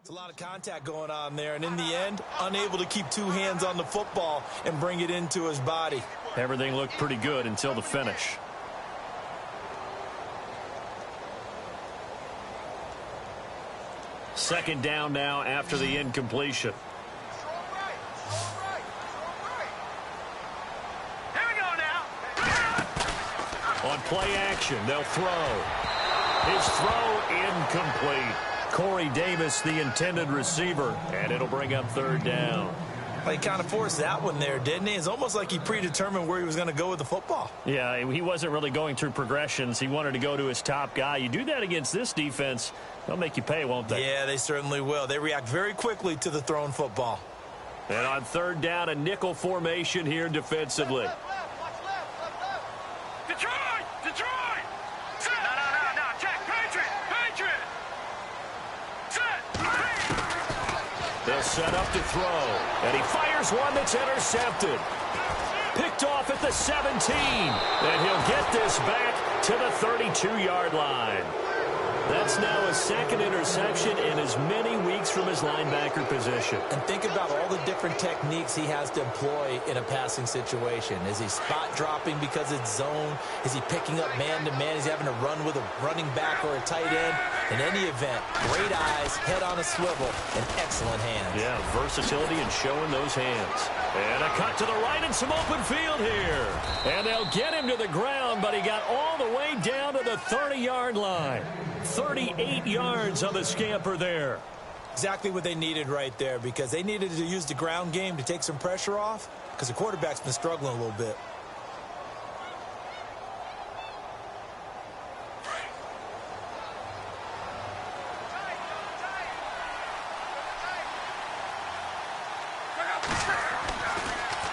It's a lot of contact going on there, and in the end, unable to keep two hands on the football and bring it into his body. Everything looked pretty good until the finish. Second down now after the incompletion. Here we go now. On play action, they'll throw. His throw incomplete. Corey Davis, the intended receiver, and it'll bring up third down. Well, he kind of forced that one there, didn't he? It's almost like he predetermined where he was going to go with the football. Yeah, he wasn't really going through progressions. He wanted to go to his top guy. You do that against this defense, they'll make you pay, won't they? Yeah, they certainly will. They react very quickly to the thrown football. And on third down, a nickel formation here defensively. Detroit! Detroit! Set! No. Check. Patriot! Set! They'll set up to throw. And he fires one that's intercepted. Picked off at the 17. And he'll get this back to the 32-yard line. That's now his second interception in as many weeks from his linebacker position. And think about all the different techniques he has to employ in a passing situation. Is he spot dropping because it's zone? Is he picking up man-to-man? Is he having to run with a running back or a tight end? In any event, great eyes, head on a swivel, and excellent hands. Yeah, versatility and showing those hands. And a cut to the right and some open field here. And they'll get him to the ground, but he got all the way down to the 30-yard line. 38 yards on the scamper there. Exactly what they needed right there, because they needed to use the ground game to take some pressure off, because the quarterback's been struggling a little bit.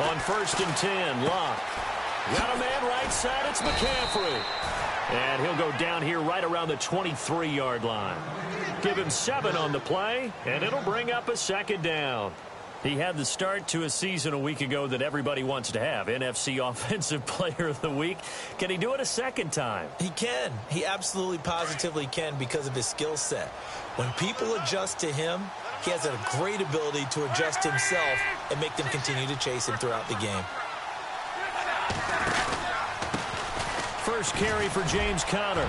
On 1st and 10, Locke. Got a man right side, it's McCaffrey. And he'll go down here right around the 23-yard line. Give him 7 on the play, and it'll bring up a second down. He had the start to a season a week ago that everybody wants to have, NFC Offensive Player of the Week. Can he do it a second time? He can. He absolutely positively can because of his skill set. When people adjust to him, he has a great ability to adjust himself and make them continue to chase him throughout the game. First carry for James Conner.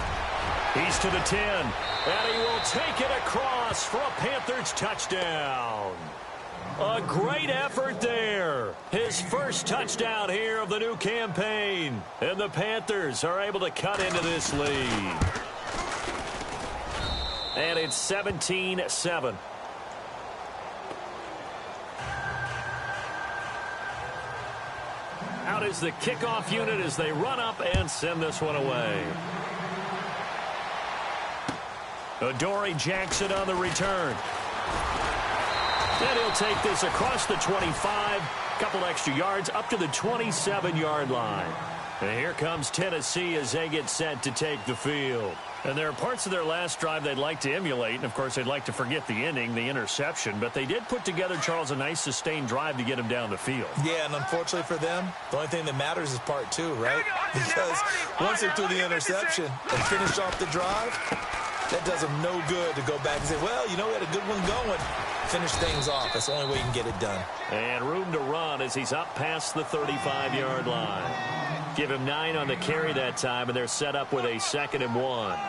He's to the 10, and he will take it across for a Panthers touchdown. A great effort there. His first touchdown here of the new campaign. And the Panthers are able to cut into this lead. And it's 17-7. Out is the kickoff unit as they run up and send this one away. Adoree Jackson on the return. And he'll take this across the 25, couple extra yards up to the 27-yard line. And here comes Tennessee as they get set to take the field. And there are parts of their last drive they'd like to emulate, and of course they'd like to forget the ending, the interception, but they did put together, Charles, a nice sustained drive to get him down the field. Yeah, and unfortunately for them, the only thing that matters is part 2, right? Because once they threw the interception and finished off the drive, that does them no good to go back and say, well, you know, we had a good one going. Finish things off. That's the only way you can get it done. And room to run as he's up past the 35-yard line. Give him 9 on the carry that time, and they're set up with a 2nd and 1.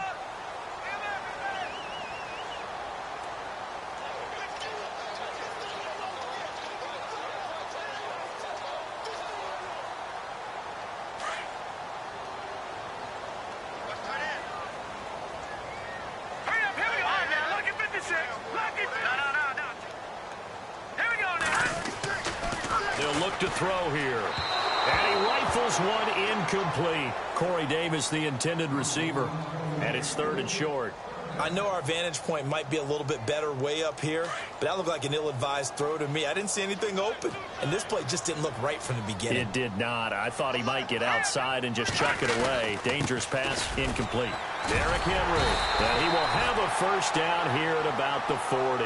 To throw here. And he rifles one incomplete. Corey Davis, the intended receiver. And it's 3rd and short. I know our vantage point might be a little bit better way up here, but that looked like an ill-advised throw to me. I didn't see anything open. And this play just didn't look right from the beginning. It did not. I thought he might get outside and just chuck it away. Dangerous pass, incomplete. Derrick Henry. And he will have a first down here at about the 40.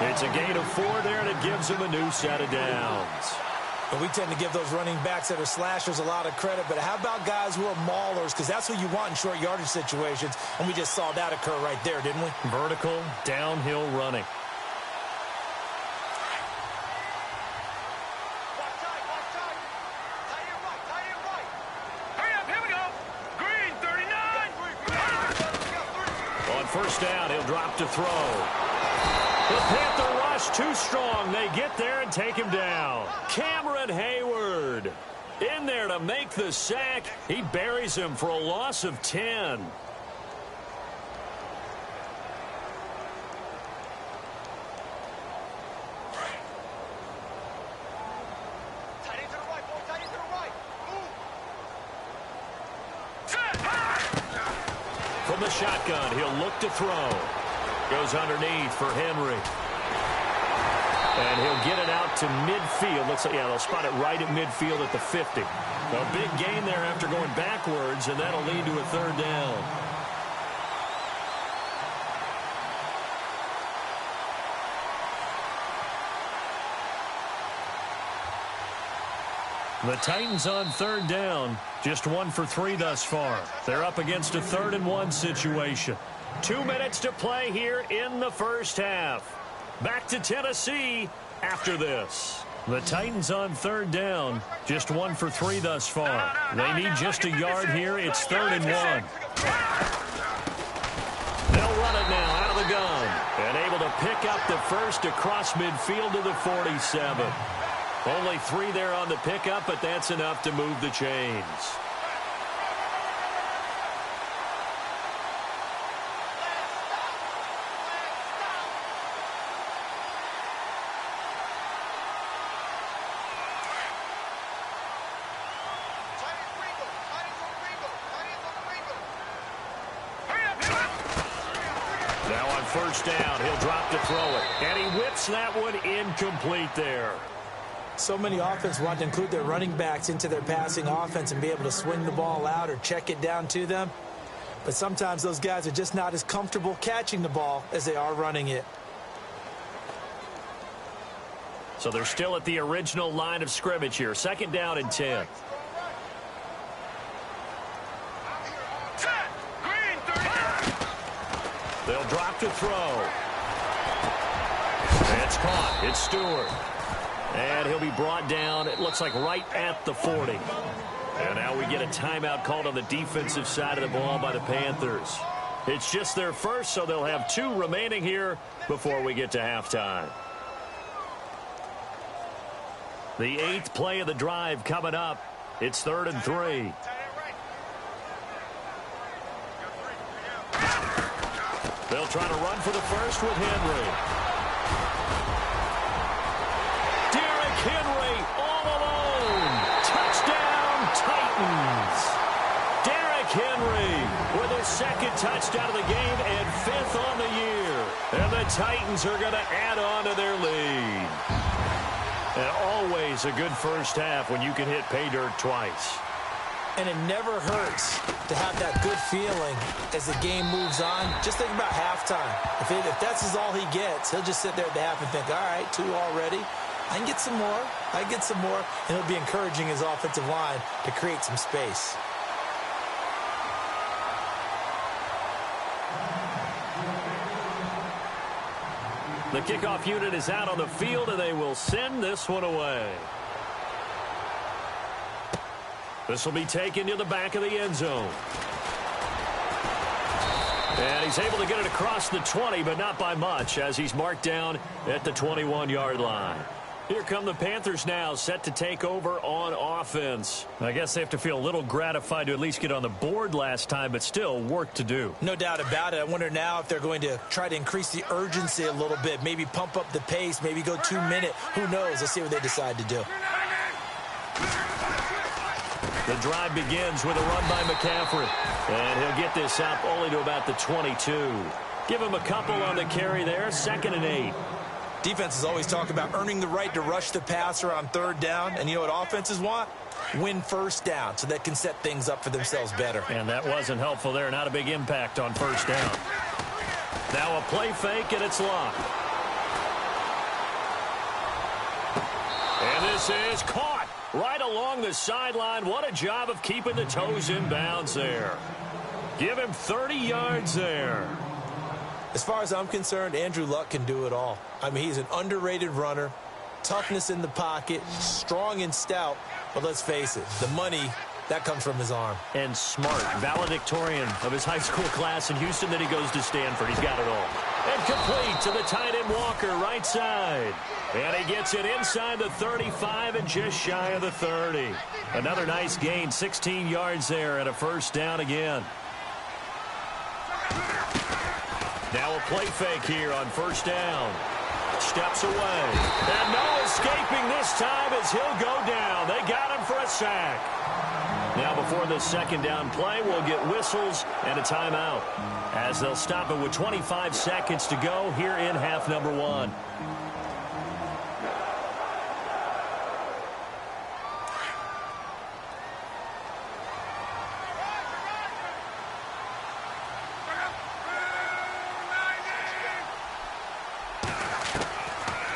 It's a gain of 4 there, and it gives him a new set of downs. And we tend to give those running backs that are slashers a lot of credit, but how about guys who are maulers? Because that's what you want in short yardage situations, and we just saw that occur right there, didn't we? Vertical, downhill running. on first down, he'll drop to throw. The Panther rush too strong. They get there and take him down. Cameron Hayward in there to make the sack. He buries him for a loss of 10. From the shotgun, he'll look to throw. Goes underneath for Henry. And he'll get it out to midfield. Looks like, yeah, they'll spot it right at midfield at the 50. A big gain there after going backwards, and that'll lead to a third down. The Titans on third down, just 1 for 3 thus far. They're up against a 3rd and 1 situation. 2 minutes to play here in the first half. Back to Tennessee after this. The Titans on third down, just 1 for 3 thus far. They need just a yard here. It's 3rd and 1. They'll run it now out of the gun. And able to pick up the first across midfield to the 47. Only 3 there on the pickup, but that's enough to move the chains. Now on first down, he'll drop to throw it. And he whips that one incomplete there. So many offenses want to include their running backs into their passing offense and be able to swing the ball out or check it down to them. But sometimes those guys are just not as comfortable catching the ball as they are running it. So they're still at the original line of scrimmage here. 2nd down and 10. They'll drop to throw. It's caught. It's Stewart. And he'll be brought down, it looks like right at the 40. And now we get a timeout called on the defensive side of the ball by the Panthers. It's just their first, so they'll have 2 remaining here before we get to halftime. The 8th play of the drive coming up. It's 3rd and 3. They'll try to run for the first with Henry. Henry all alone. Touchdown, Titans. Derrick Henry with his 2nd touchdown of the game and 5th on the year. And the Titans are going to add on to their lead. And always a good first half when you can hit pay dirt twice. And it never hurts to have that good feeling as the game moves on. Just think about halftime. If that's all he gets, he'll just sit there at the half and think, all right, 2 already. I can get some more. I can get some more. And he'll be encouraging his offensive line to create some space. The kickoff unit is out on the field, and they will send this one away. This will be taken to the back of the end zone. And he's able to get it across the 20, but not by much, as he's marked down at the 21-yard line. Here come the Panthers now, set to take over on offense. I guess they have to feel a little gratified to at least get on the board last time, but still work to do. No doubt about it. I wonder now if they're going to try to increase the urgency a little bit, maybe pump up the pace, maybe go 2 minute. Who knows? Let's see what they decide to do. The drive begins with a run by McCaffrey. And he'll get this up only to about the 22. Give him a couple on the carry there, 2nd and 8. Defenses always talk about earning the right to rush the passer on 3rd down. And you know what offenses want? Win first down so they can set things up for themselves better. And that wasn't helpful there. Not a big impact on first down. Now a play fake, and it's locked. And this is caught right along the sideline. What a job of keeping the toes in bounds there. Give him 30 yards there. As far as I'm concerned, Andrew Luck can do it all. I mean, he's an underrated runner, toughness in the pocket, strong and stout. But let's face it, the money That comes from his arm. And smart, valedictorian of his high school class in Houston. Then he goes to Stanford. He's got it all. And complete to the tight end Walker, right side. And he gets it inside the 35 and just shy of the 30. Another nice gain, 16 yards there and a first down again. Now a play fake here on first down. Steps away. And no escaping this time as he'll go down. They got him for a sack. Now before the second down play, we'll get whistles and a timeout, as they'll stop it with 25 seconds to go here in half number one.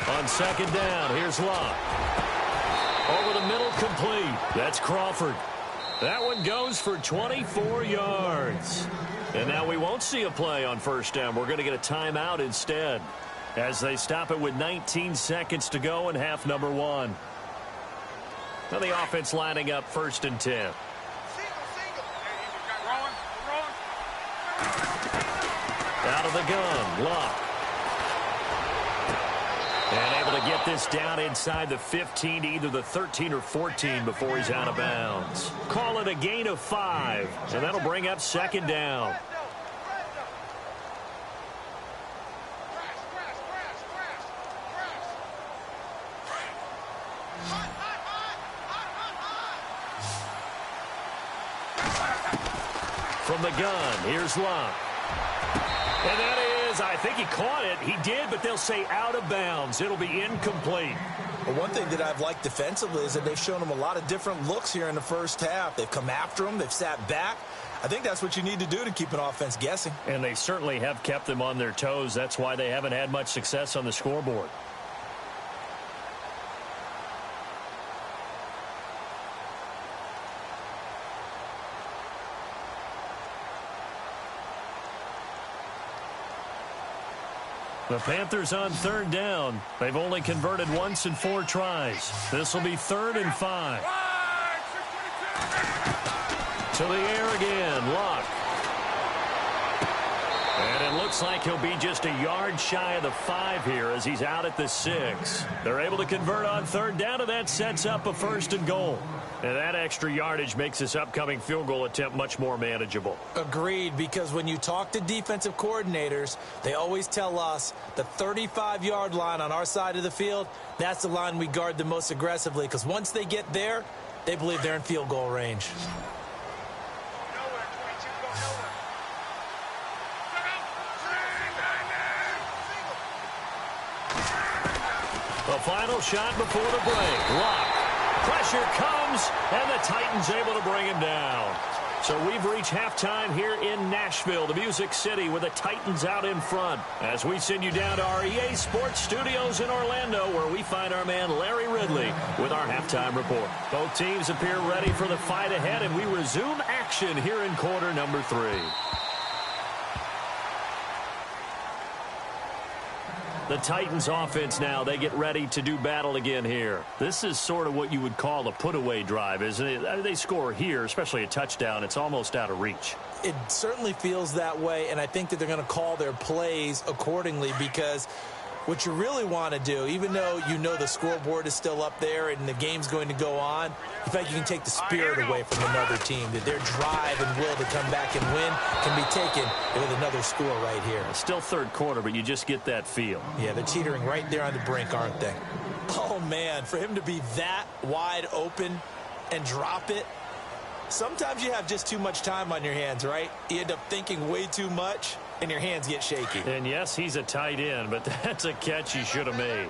On second down, here's Locke. Over the middle, complete. That's Crawford. That one goes for 24 yards. And now we won't see a play on first down. We're going to get a timeout instead, as they stop it with 19 seconds to go in half number one. Now the offense lining up first and 10. Out of the gun, Locke. And able to get this down inside the 15 to either the 13 or 14 before he's out of bounds. Call it a gain of 5, and that'll bring up second down. From the gun, here's Locke. And that is, I think he caught it. He did, but they'll say out of bounds. It'll be incomplete. Well, one thing that I've liked defensively is that they've shown him a lot of different looks here in the first half. They've come after him. They've sat back. I think that's what you need to do to keep an offense guessing. And they certainly have kept them on their toes. That's why they haven't had much success on the scoreboard. The Panthers on third down. They've only converted once in 4 tries. This will be 3rd and 5. To the air again, Locke. And it looks like he'll be just a yard shy of the 5 here as he's out at the 6. They're able to convert on third down, and that sets up a 1st and goal. And that extra yardage makes this upcoming field goal attempt much more manageable. Agreed, because when you talk to defensive coordinators, they always tell us the 35-yard line on our side of the field, that's the line we guard the most aggressively, because once they get there, they believe they're in field goal range. The final shot before the break. Locke. Pressure comes, and the Titans able to bring him down. So we've reached halftime here in Nashville, the Music City, with the Titans out in front. As we send you down to our EA Sports Studios in Orlando, where we find our man Larry Ridley with our halftime report. Both teams appear ready for the fight ahead, and we resume action here in quarter number 3. The Titans offense now, they get ready to do battle again here. This is sort of what you would call a put-away drive, isn't it? They score here, especially a touchdown. It's almost out of reach. It certainly feels that way, and I think that they're going to call their plays accordingly, because what you really want to do, even though you know the scoreboard is still up there and the game's going to go on, in fact, you can take the spirit away from another team, that their drive and will to come back and win can be taken with another score right here. It's still third quarter, but you just get that feel. Yeah, they're teetering right there on the brink, aren't they? Oh, man, for him to be that wide open and drop it, sometimes you have just too much time on your hands, right? You end up thinking way too much, and your hands get shaky. And yes, he's a tight end, but that's a catch he should have made.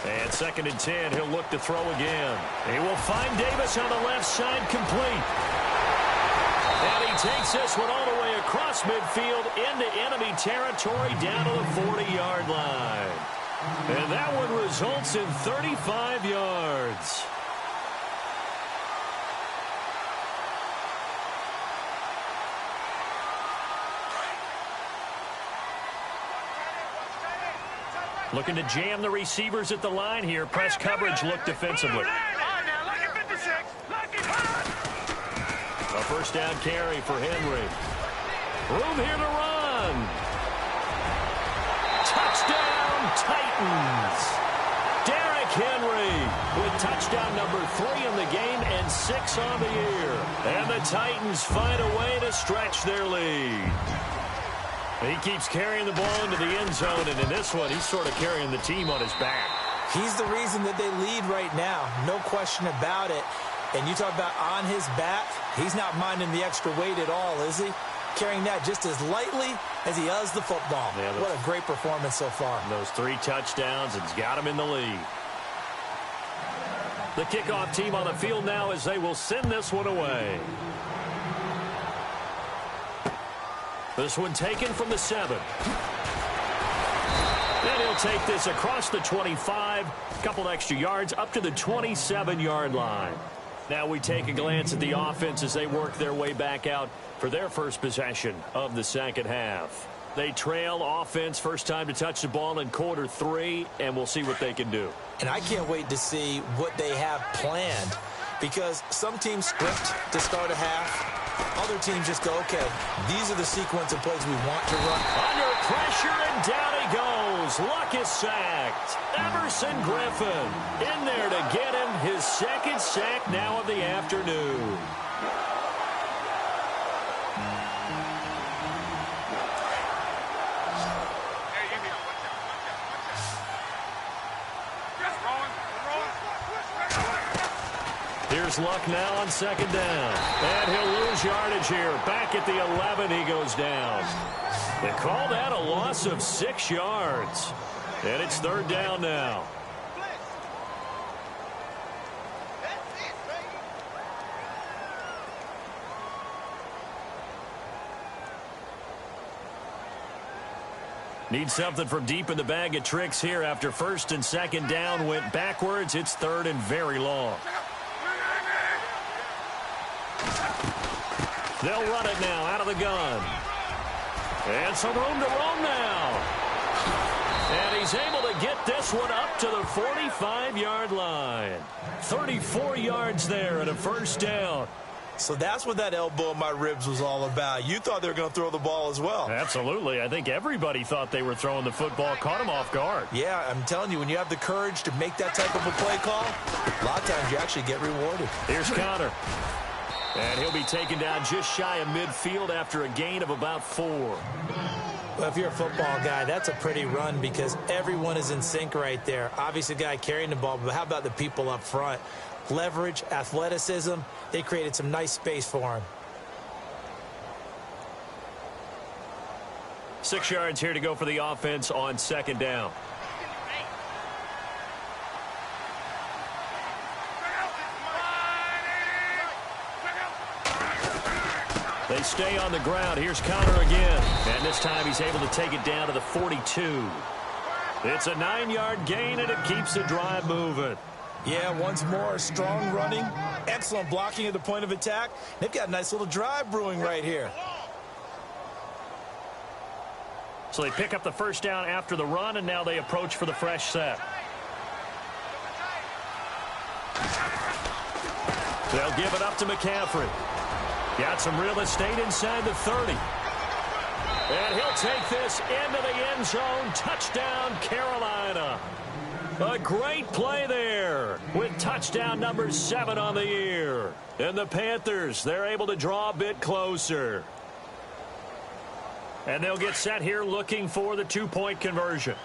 And 2nd and 10, he'll look to throw again. He will find Davis on the left side, complete. And he takes this one all the way across midfield into enemy territory down to the 40-yard line. And that one results in 35 yards. Looking to jam the receivers at the line here. Press coverage look defensively. A first down carry for Henry. Room here to run. Touchdown, Titans. Derrick Henry with touchdown number 3 in the game and 6 on the year. And the Titans find a way to stretch their lead. He keeps carrying the ball into the end zone, and in this one, he's sort of carrying the team on his back. He's the reason that they lead right now. No question about it. And you talk about on his back, he's not minding the extra weight at all, is he? Carrying that just as lightly as he does the football. Yeah, what a great performance so far. Those 3 touchdowns, it's got him in the lead. The kickoff team on the field now as they will send this one away. This one taken from the 7. And he'll take this across the 25. A couple extra yards up to the 27-yard line. Now we take a glance at the offense as they work their way back out for their first possession of the second half. They trail offense first time to touch the ball in quarter 3, and we'll see what they can do. And I can't wait to see what they have planned, because some teams script to start a half. Other teams just go, okay, these are the sequence of plays we want to run. Under pressure, and down he goes. Luck is sacked. Emerson Griffin in there to get him his second sack now of the afternoon. Here's Luck now on second down. And he'll lose yardage here. Back at the 11, he goes down. They call that a loss of 6 yards. And it's third down now. Need something from deep in the bag of tricks here after first and second down went backwards. It's third and very long. They'll run it now out of the gun. And some room to roam now. And he's able to get this one up to the 45-yard line. 34 yards there and a first down. So that's what that elbow in my ribs was all about. You thought they were going to throw the ball as well. Absolutely. I think everybody thought they were throwing the football. Caught him off guard. Yeah, I'm telling you, when you have the courage to make that type of a play call, a lot of times you actually get rewarded. Here's Connor. And he'll be taken down just shy of midfield after a gain of about 4. Well, if you're a football guy, that's a pretty run because everyone is in sync right there. Obviously, the guy carrying the ball, but how about the people up front? Leverage, athleticism, they created some nice space for him. 6 yards here to go for the offense on second down. They stay on the ground. Here's Connor again. And this time he's able to take it down to the 42. It's a 9-yard gain, and it keeps the drive moving. Yeah, once more, strong running, excellent blocking at the point of attack. They've got a nice little drive brewing right here. So they pick up the first down after the run, and now they approach for the fresh set. They'll give it up to McCaffrey. Got some real estate inside the 30. And he'll take this into the end zone. Touchdown, Carolina. A great play there with touchdown number 7 on the year. And the Panthers, they're able to draw a bit closer. And they'll get set here looking for the 2-point conversion.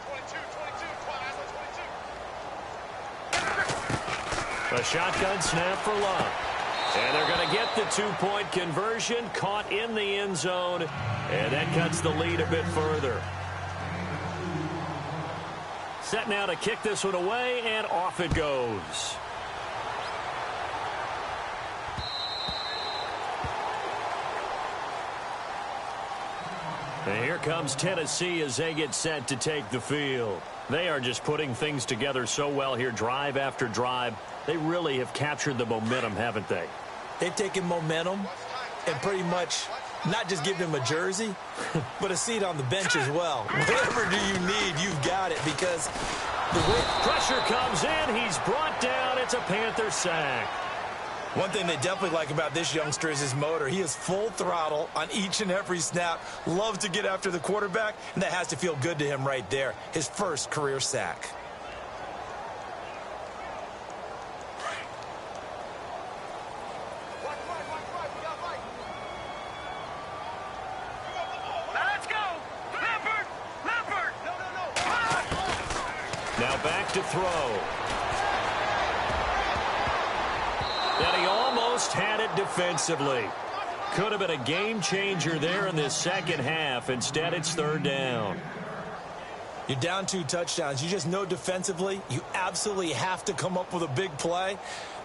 A shotgun snap for Luck. And they're going to get the 2-point conversion, caught in the end zone, and that cuts the lead a bit further. Set now to kick this one away, and off it goes. And here comes Tennessee as they get set to take the field. They are just putting things together so well here, drive after drive. They really have captured the momentum, haven't they? They've taken momentum and pretty much not just give him a jersey, but a seat on the bench as well. Whatever do you need, you've got it, because the way pressure comes in, he's brought down. It's a Panther sack. One thing they definitely like about this youngster is his motor. He is full throttle on each and every snap, loves to get after the quarterback, and that has to feel good to him right there. His first career sack. Now back to throw. And he almost had it defensively. Could have been a game changer there in this second half. Instead, it's third down. You're down 2 touchdowns. You just know defensively you absolutely have to come up with a big play.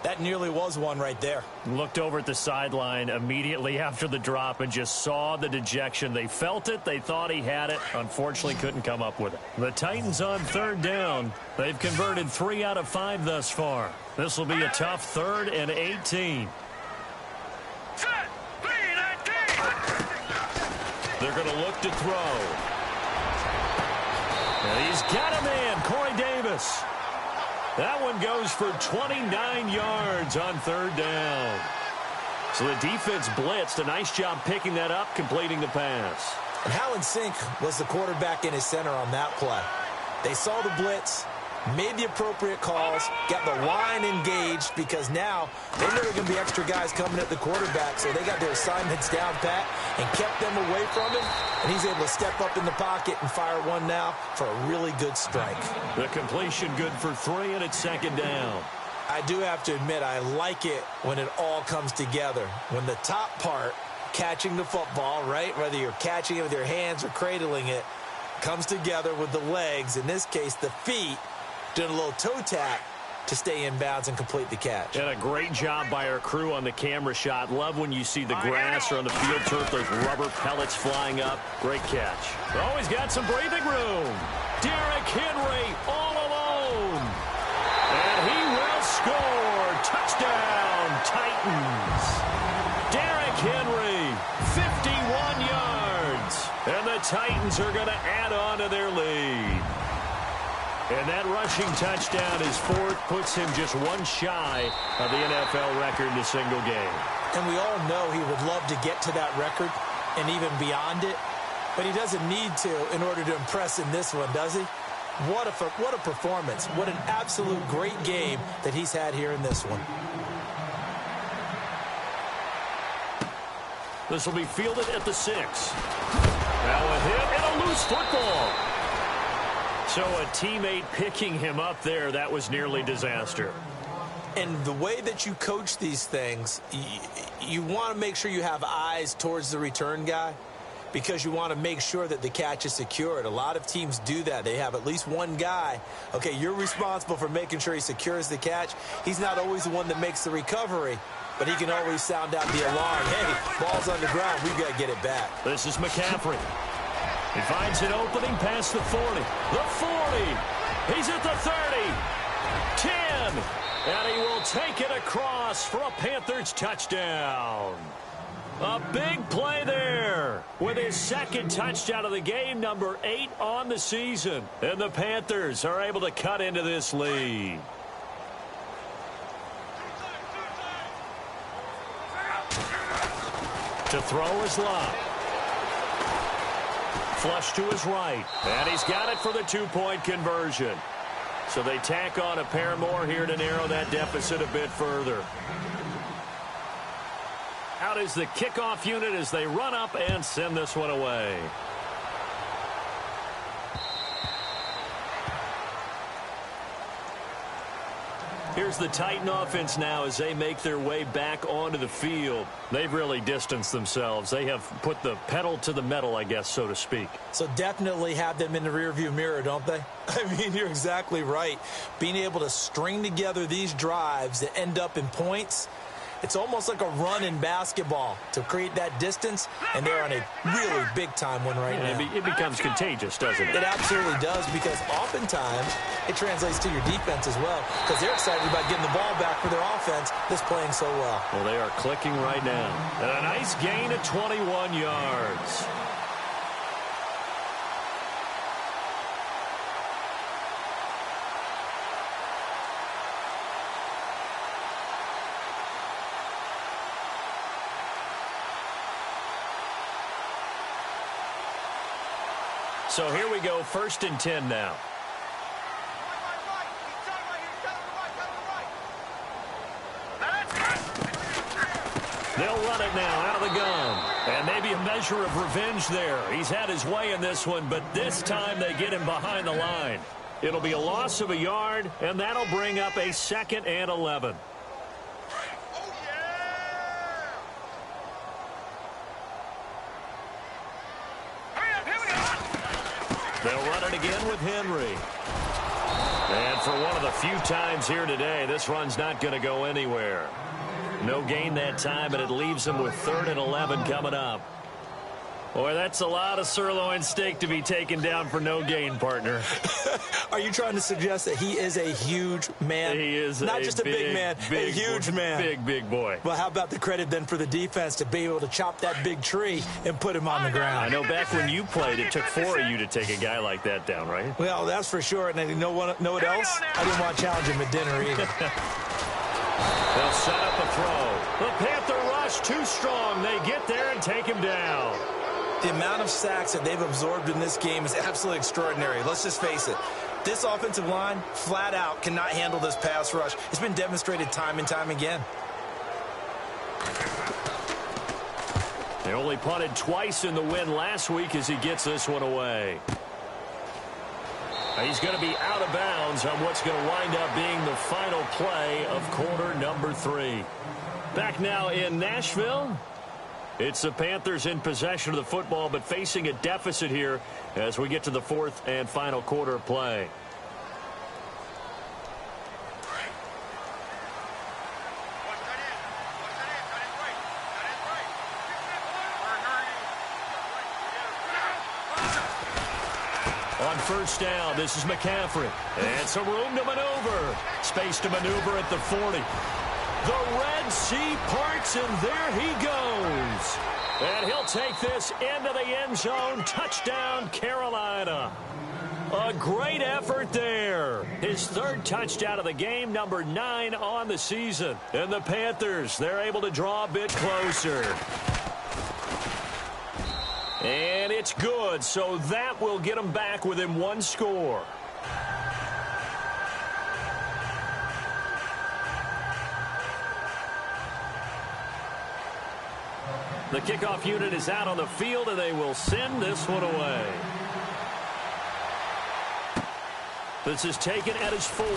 That nearly was one right there. Looked over at the sideline immediately after the drop and just saw the dejection. They felt it. They thought he had it. Unfortunately, couldn't come up with it. The Titans on third down. They've converted 3 out of 5 thus far. This will be a tough 3rd and 18. They're going to look to throw. And he's got a man, Corey Davis. That one goes for 29 yards on third down. So the defense blitzed. A nice job picking that up, completing the pass. And how in sync was the quarterback in his center on that play? They saw the blitz, made the appropriate calls, got the line engaged, because now they know there are going to be extra guys coming at the quarterback, so they got their assignments down pat and kept them away from him, and he's able to step up in the pocket and fire one now for a really good strike. The completion good for 3, and it's second down. I do have to admit, I like it when it all comes together. When the top part, catching the football, right, whether you're catching it with your hands or cradling it, comes together with the legs, in this case the feet, doing a little toe tap to stay in bounds and complete the catch. And a great job by our crew on the camera shot. Love when you see the grass or on the field turf, those rubber pellets flying up. Great catch. Oh, he's got some breathing room. Derrick Henry all alone. And he will score. Touchdown, Titans. Derrick Henry, 51 yards. And the Titans are going to add on to their lead. And that rushing touchdown is 4th, puts him just 1 shy of the NFL record in a single game. And we all know he would love to get to that record and even beyond it, but he doesn't need to in order to impress in this one, does he? What a performance. What an absolute great game that he's had here in this one. This will be fielded at the 6. Now a hit and a loose football. So a teammate picking him up there, that was nearly disaster. And the way that you coach these things, you want to make sure you have eyes towards the return guy, because you want to make sure that the catch is secured. A lot of teams do that. They have at least one guy. Okay, you're responsible for making sure he secures the catch. He's not always the one that makes the recovery, but he can always sound out the alarm. Hey, ball's on the ground. We've got to get it back. This is McCaffrey. He finds an opening past the 40. The 40. He's at the 30. 10. And he will take it across for a Panthers touchdown. A big play there with his 2nd touchdown of the game, number 8 on the season. And the Panthers are able to cut into this lead. To throw is Love. Flush to his right. And he's got it for the 2-point conversion. So they tack on a pair more here to narrow that deficit a bit further. Out is the kickoff unit as they run up and send this one away. Here's the Titan offense now as they make their way back onto the field. They've really distanced themselves. They have put the pedal to the metal, I guess, so to speak. So definitely have them in the rearview mirror, don't they? I mean, you're exactly right. Being able to string together these drives that end up in points, It's almost like a run in basketball to create that distance, and they're on a really big-time one right now. It becomes contagious, doesn't it? It absolutely does, because oftentimes it translates to your defense as well, because they're excited about getting the ball back for their offense that's playing so well. Well, they are clicking right now. And a nice gain of 21 yards. So here we go, 1st and 10 now. They'll run it now out of the gun. And maybe a measure of revenge there. He's had his way in this one, but this time they get him behind the line. It'll be a loss of a yard, and that'll bring up a 2nd and 11. They'll run it again with Henry. And for one of the few times here today, this run's not going to go anywhere. No gain that time, and it leaves them with 3rd and 11 coming up. Boy, that's a lot of sirloin steak to be taken down for no gain, partner. Are you trying to suggest that he is a huge man? He is not just a big man, a huge man. Big boy. Well, how about the credit then for the defense to be able to chop that big tree and put him on the ground? I know back when you played, it took 4 of you to take a guy like that down, right? Well, that's for sure. And you know what else? I didn't want to challenge him at dinner either. They'll set up a throw. The Panther rush too strong. They get there and take him down. The amount of sacks that they've absorbed in this game is absolutely extraordinary. Let's just face it. This offensive line, flat out, cannot handle this pass rush. It's been demonstrated time and time again. They only punted twice in the win last week as he gets this one away. He's going to be out of bounds on what's going to wind up being the final play of quarter number 3. Back now in Nashville. It's the Panthers in possession of the football, but facing a deficit here as we get to the 4th and final quarter of play. On 1st down, this is McCaffrey. And some room to maneuver. Space to maneuver at the 40. The Red Sea parts, and there he goes. And he'll take this into the end zone. Touchdown, Carolina. A great effort there. His 3rd touchdown of the game, number 9 on the season. And the Panthers, they're able to draw a bit closer. And it's good, so that will get them back within 1 score. The kickoff unit is out on the field, and they will send this one away. This is taken at his 4. And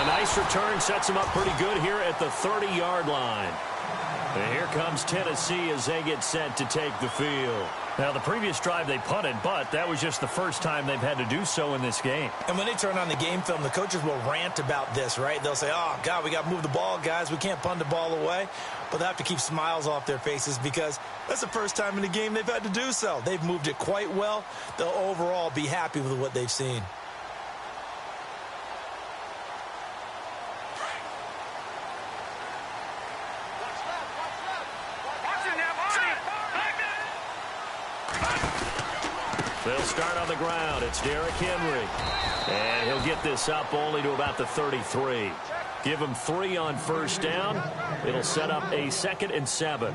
a nice return sets him up pretty good here at the 30-yard line. And here comes Tennessee as they get set to take the field. Now, the previous drive they punted, but that was just the first time they've had to do so in this game. And when they turn on the game film, the coaches will rant about this, right? They'll say, oh, God, we got to move the ball, guys. We can't punt the ball away. But they have to keep smiles off their faces because that's the first time in the game they've had to do so. They've moved it quite well. They'll overall be happy with what they've seen. They'll start on the ground. It's Derrick Henry. And he'll get this up only to about the 33. Give him 3 on 1st down. It'll set up a 2nd and 7.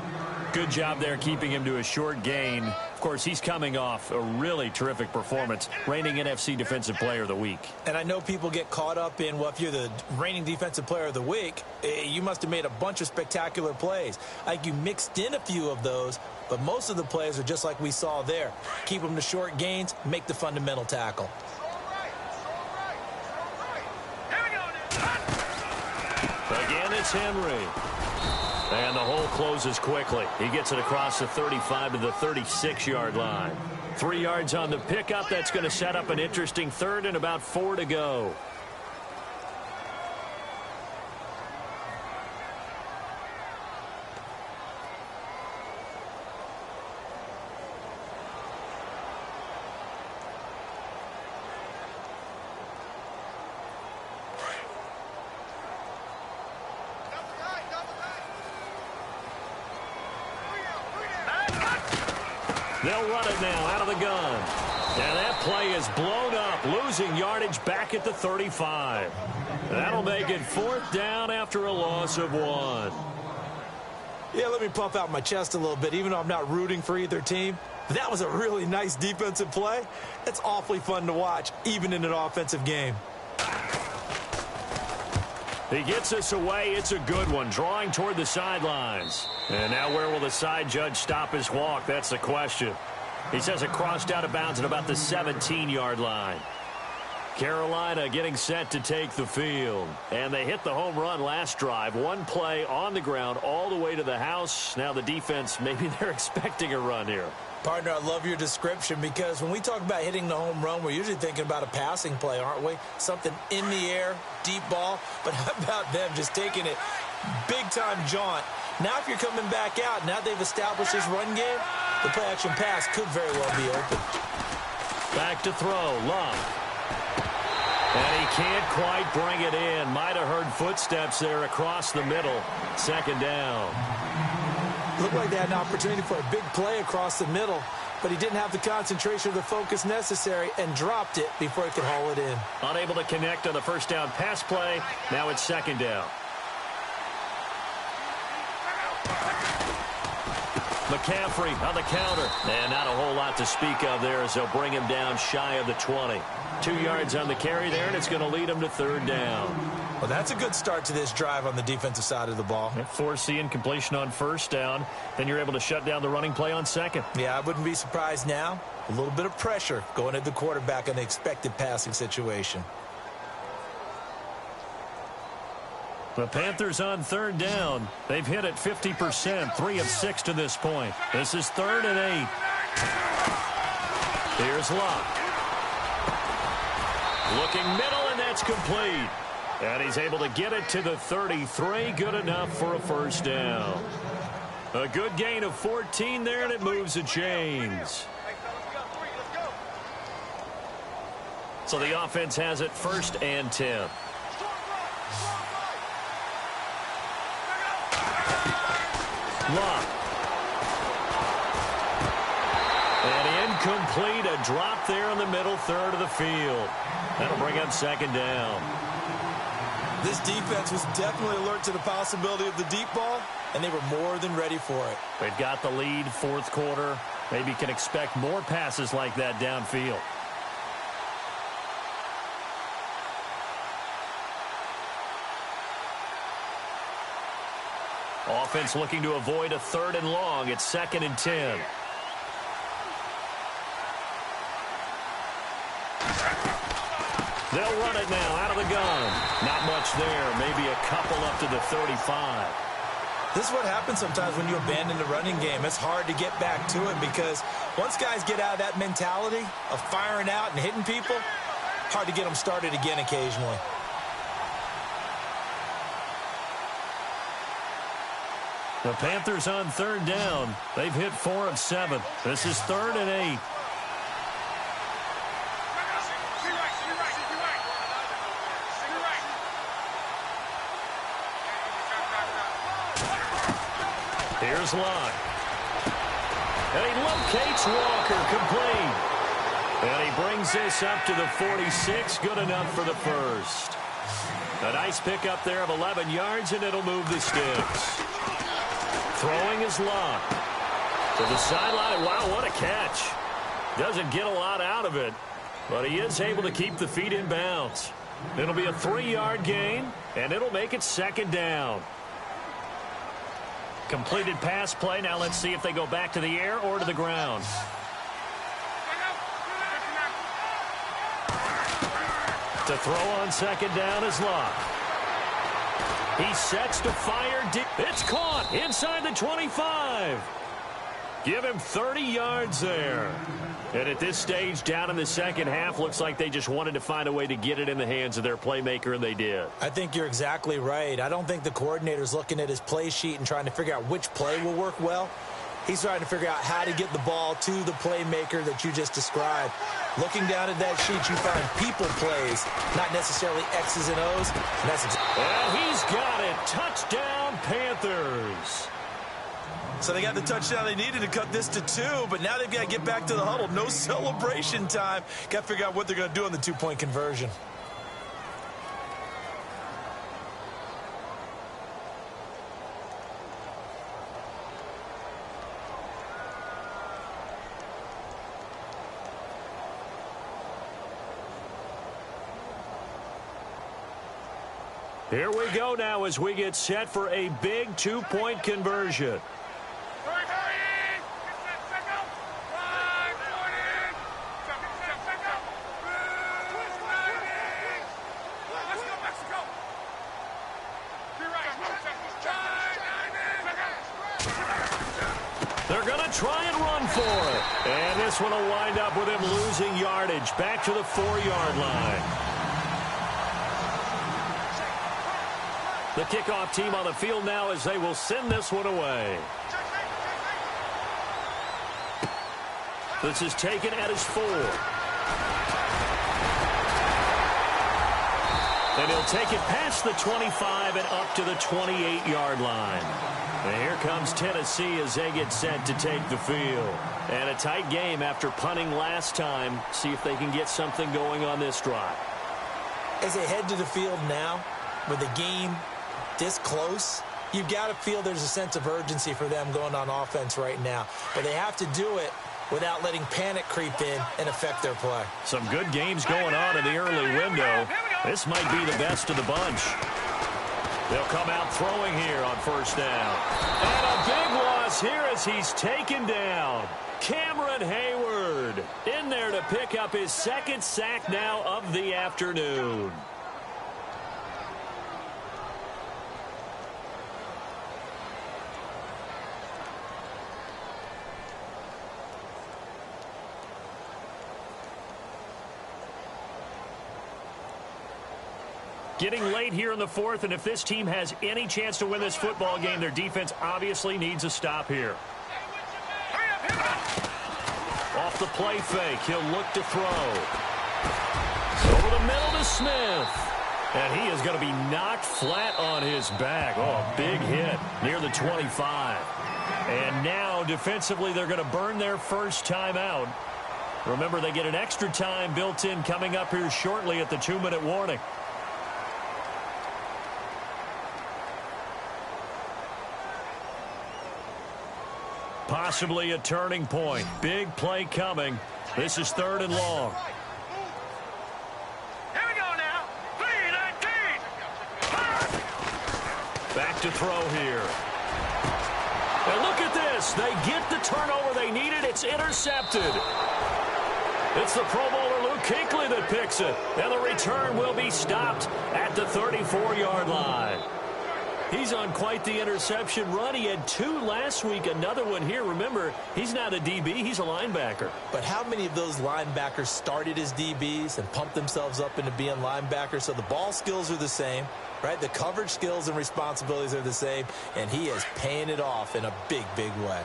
Good job there keeping him to a short gain. Of course, he's coming off a really terrific performance, reigning NFC Defensive Player of the Week. And I know people get caught up in, well, if you're the reigning Defensive Player of the Week, you must have made a bunch of spectacular plays. I think you mixed in a few of those, but most of the plays are just like we saw there. Keep them to short gains, make the fundamental tackle. Again, it's Henry. And the hole closes quickly. He gets it across the 35 to the 36-yard line. 3 yards on the pickup. That's going to set up an interesting 3rd and about 4 to go. They'll run it now out of the gun. And that play is blown up, losing yardage back at the 35. That'll make it 4th down after a loss of 1. Yeah, let me puff out my chest a little bit, even though I'm not rooting for either team. That was a really nice defensive play. It's awfully fun to watch, even in an offensive game. He gets us away. It's a good one, drawing toward the sidelines. And now where will the side judge stop his walk? That's the question. He says it crossed out of bounds at about the 17-yard line. Carolina getting set to take the field. And they hit the home run last drive. One play on the ground all the way to the house. Now the defense, maybe they're expecting a run here. Partner, I love your description because when we talk about hitting the home run, we're usually thinking about a passing play, aren't we? Something in the air, deep ball. But how about them just taking it big-time jaunt? Now if you're coming back out, now they've established this run game, the play-action pass could very well be open. Back to throw, Love. And he can't quite bring it in. Might have heard footsteps there across the middle. 2nd down. Looked like they had an opportunity for a big play across the middle, but he didn't have the concentration or the focus necessary and dropped it before he could haul it in. Unable to connect on the 1st down pass play. Now it's 2nd down. McCaffrey on the counter. And not a whole lot to speak of there as they'll bring him down shy of the 20. 2 yards on the carry there, and it's going to lead him to 3rd down. Well, that's a good start to this drive on the defensive side of the ball. Force the incompletion on 1st down. Then you're able to shut down the running play on 2nd. Yeah, I wouldn't be surprised now. A little bit of pressure going at the quarterback on the expected passing situation. The Panthers on 3rd down. They've hit it 50%, 3 of 6 to this point. This is 3rd and 8. Here's Locke. Looking middle, and that's complete. And he's able to get it to the 33. Good enough for a 1st down. A good gain of 14 there, and it moves the chains. So the offense has it 1st and 10. Locke. And incomplete, a drop there in the middle 3rd of the field. That'll bring up 2nd down. This defense was definitely alert to the possibility of the deep ball, and they were more than ready for it. They've got the lead, 4th quarter. Maybe can expect more passes like that downfield. Offense looking to avoid a 3rd and long. It's 2nd and 10. They'll run it now out of the gun. Not much there. Maybe a couple up to the 35. This is what happens sometimes when you abandon the running game. It's hard to get back to it because once guys get out of that mentality of firing out and hitting people, hard to get them started again occasionally. The Panthers on 3rd down. They've hit 4 of 7. This is 3rd and 8. Here's Locke. And he locates Walker, complete. And he brings this up to the 46. Good enough for the 1st. A nice pickup there of 11 yards, and it'll move the sticks. Throwing is Locke. To the sideline. Wow, what a catch. Doesn't get a lot out of it, but he is able to keep the feet in bounds. It'll be a 3-yard gain, and it'll make it 2nd down. Completed pass play. Now let's see if they go back to the air or to the ground. To throw on 2nd down is Locke. He sets to fire deep. It's caught inside the 25. Give him 30 yards there. And at this stage, down in the 2nd half, looks like they just wanted to find a way to get it in the hands of their playmaker, and they did. I think you're exactly right. I don't think the coordinator's looking at his play sheet and trying to figure out which play will work well. He's trying to figure out how to get the ball to the playmaker that you just described. Looking down at that sheet, you find people plays, not necessarily X's and O's. And he's got it. Touchdown, Panthers. So they got the touchdown they needed to cut this to 2, but now they've got to get back to the huddle. No celebration time. Got to figure out what they're going to do on the 2-point conversion. Here we go now as we get set for a big 2-point conversion. They're going to try and run for it. And this one will wind up with him losing yardage back to the 4-yard line. The kickoff team on the field now as they will send this one away. This is taken at his 4. And he'll take it past the 25 and up to the 28-yard line. And here comes Tennessee as they get set to take the field. And a tight game after punting last time. See if they can get something going on this drive. As they head to the field now, with the game this close, you've got to feel there's a sense of urgency for them going on offense right now. But they have to do it without letting panic creep in and affect their play. Some good games going on in the early window. This might be the best of the bunch. They'll come out throwing here on first down. And a big loss here as he's taken down. Cameron Hayward in there to pick up his second sack now of the afternoon. Getting late here in the 4th, and if this team has any chance to win this football game, their defense obviously needs a stop here. Off the play fake, he'll look to throw. Over the middle to Smith. And he is going to be knocked flat on his back. Oh, big hit near the 25. And now, defensively, they're going to burn their first time out. Remember, they get an extra time built in coming up here shortly at the 2-minute warning. Possibly a turning point. Big play coming. This is 3rd and long. Here we go now. 3-19. Back to throw here. And look at this. They get the turnover they needed. It's intercepted. It's the Pro Bowler Luke Kuechly that picks it. And the return will be stopped at the 34-yard line. He's on quite the interception run. He had 2 last week, another one here. Remember, he's not a DB, he's a linebacker. But how many of those linebackers started as DBs and pumped themselves up into being linebackers? So the ball skills are the same, right? The coverage skills and responsibilities are the same, and he is paying it off in a big, big way.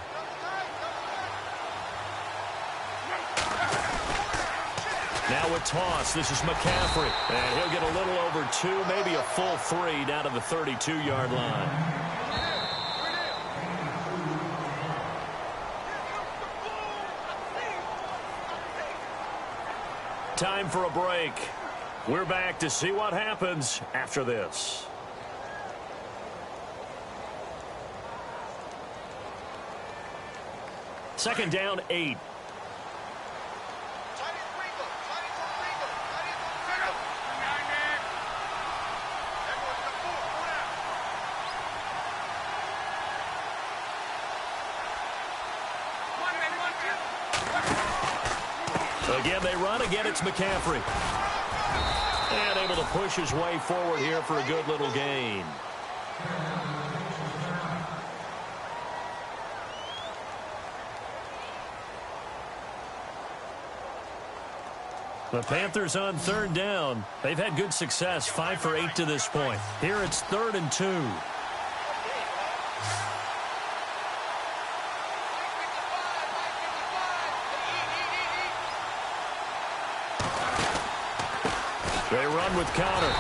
Now a toss. This is McCaffrey. And he'll get a little over 2, maybe a full 3 down to the 32-yard line. Time for a break. We're back to see what happens after this. Second down, 8. Again, they run. Again, it's McCaffrey. And able to push his way forward here for a good little gain. The Panthers on 3rd down. They've had good success, 5 for 8 to this point. Here it's 3rd and 2. They run with Connor.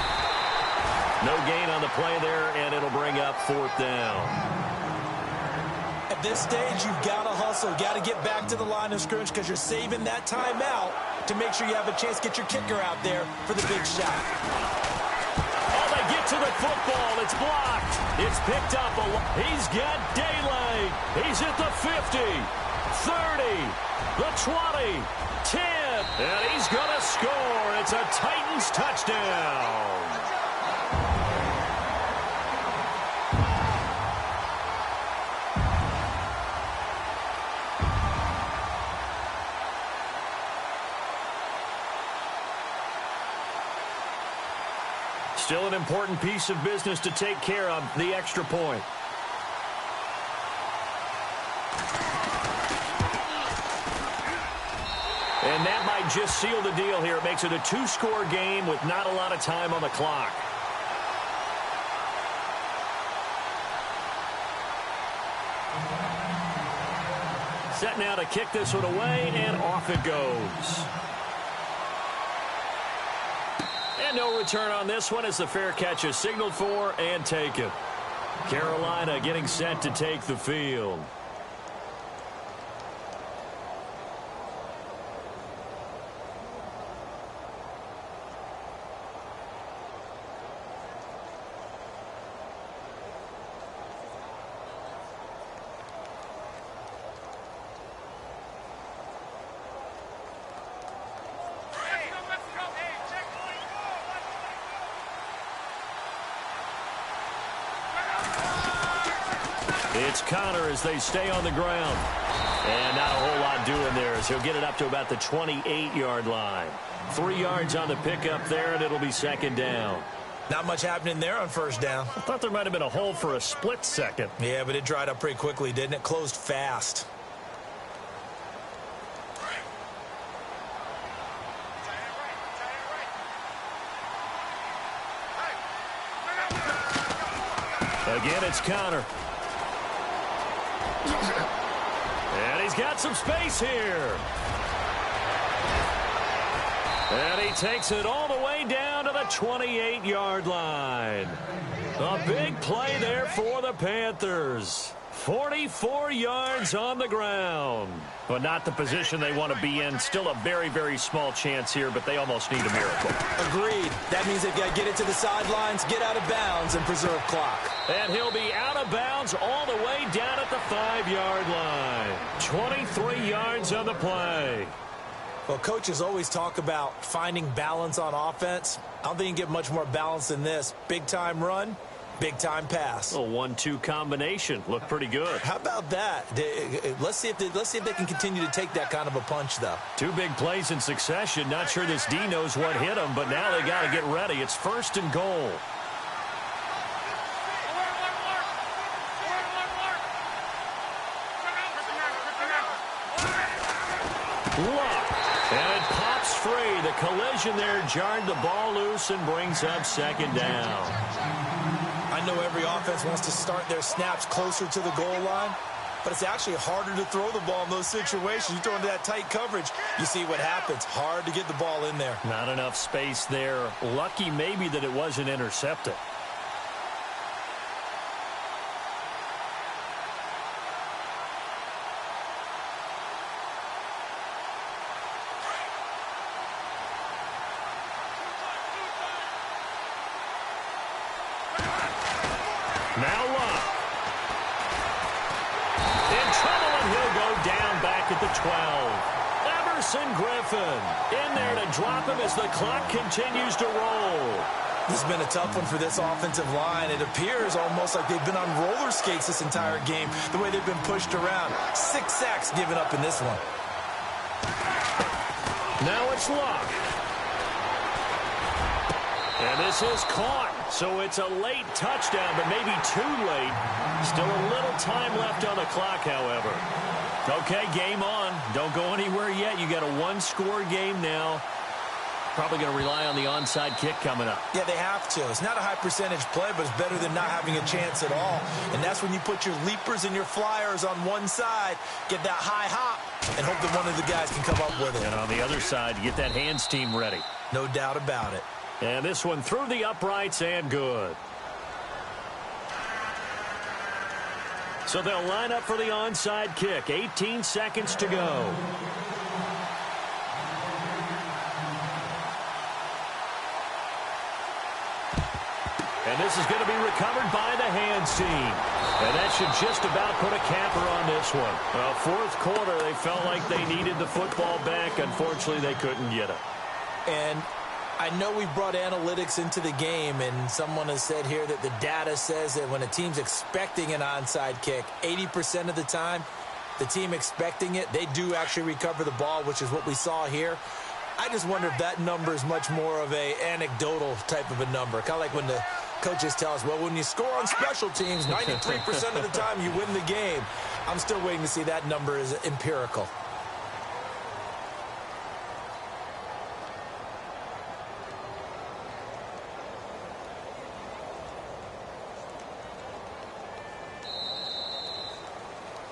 No gain on the play there, and it'll bring up 4th down. And At this stage, you've got to hustle. Got to get back to the line of scrimmage because you're saving that timeout to make sure you have a chance to get your kicker out there for the big shot. Oh, they get to the football. It's blocked. It's picked up. He's got daylight. He's at the 50, 30, the 20, 10, and he's going to score. It's a Titans touchdown. Still an important piece of business to take care of, the extra point. And that might just seal the deal here. It makes it a two-score game with not a lot of time on the clock. Set now to kick this one away, and off it goes. And no return on this one as the fair catch is signaled for and taken. Carolina getting set to take the field. It's Connor as they stay on the ground. And not a whole lot doing there as he'll get it up to about the 28-yard line. 3 yards on the pickup there, and it'll be second down. Not much happening there on first down. I thought there might have been a hole for a split second. Yeah, but it dried up pretty quickly, didn't it? Closed fast. Again, it's Connor. And he's got some space here. And he takes it all the way down to the 28-yard line. A big play there for the Panthers. 44 yards on the ground. But not the position they want to be in. Still a very, very small chance here, but they almost need a miracle. Agreed. That means they've got to get it to the sidelines, get out of bounds, and preserve clock. And he'll be out of bounds all the way down at the 5-yard line. 23 yards on the play. Well, coaches always talk about finding balance on offense. I don't think you can get much more balance than this. Big-time run, big-time pass. A 1-2 combination. Looked pretty good. How about that? Let's see if they can continue to take that kind of a punch, though. 2 big plays in succession. Not sure this D knows what hit him, but now they got to get ready. It's first and goal. Luck. And it pops free. The collision there jarred the ball loose and brings up second down. I know every offense wants to start their snaps closer to the goal line, but it's actually harder to throw the ball in those situations. You throw into that tight coverage, you see what happens. Hard to get the ball in there. Not enough space there. Lucky maybe that it wasn't intercepted. Now Luck. In trouble, and he'll go down back at the 12. Everson Griffin in there to drop him as the clock continues to roll. This has been a tough one for this offensive line. It appears almost like they've been on roller skates this entire game, the way they've been pushed around. 6 sacks given up in this one. Now it's Luck. And this is caught. So it's a late touchdown, but maybe too late. Still a little time left on the clock, however. Okay, game on. Don't go anywhere yet. You got a 1-score game now. Probably going to rely on the onside kick coming up. Yeah, they have to. It's not a high percentage play, but it's better than not having a chance at all. And that's when you put your leapers and your flyers on one side, get that high hop, and hope that one of the guys can come up with it. And on the other side, you get that hands team ready. No doubt about it. And this one through the uprights and good. So they'll line up for the onside kick. 18 seconds to go. And this is going to be recovered by the hands team. And that should just about put a capper on this one. Well, fourth quarter, they felt like they needed the football back. Unfortunately, they couldn't get it. And I know we brought analytics into the game, and someone has said here that the data says that when a team's expecting an onside kick, 80% of the time, the team expecting it, they do actually recover the ball, which is what we saw here. I just wonder if that number is much more of a anecdotal type of a number. Kind of like when the coaches tell us, well, when you score on special teams, 93% of the time you win the game. I'm still waiting to see that number is empirical.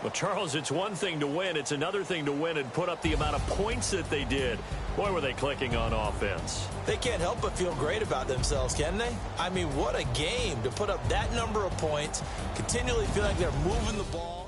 Well, Charles, it's one thing to win. It's another thing to win and put up the amount of points that they did. Boy, were they clicking on offense. They can't help but feel great about themselves, can they? I mean, what a game to put up that number of points, continually feel like they're moving the ball.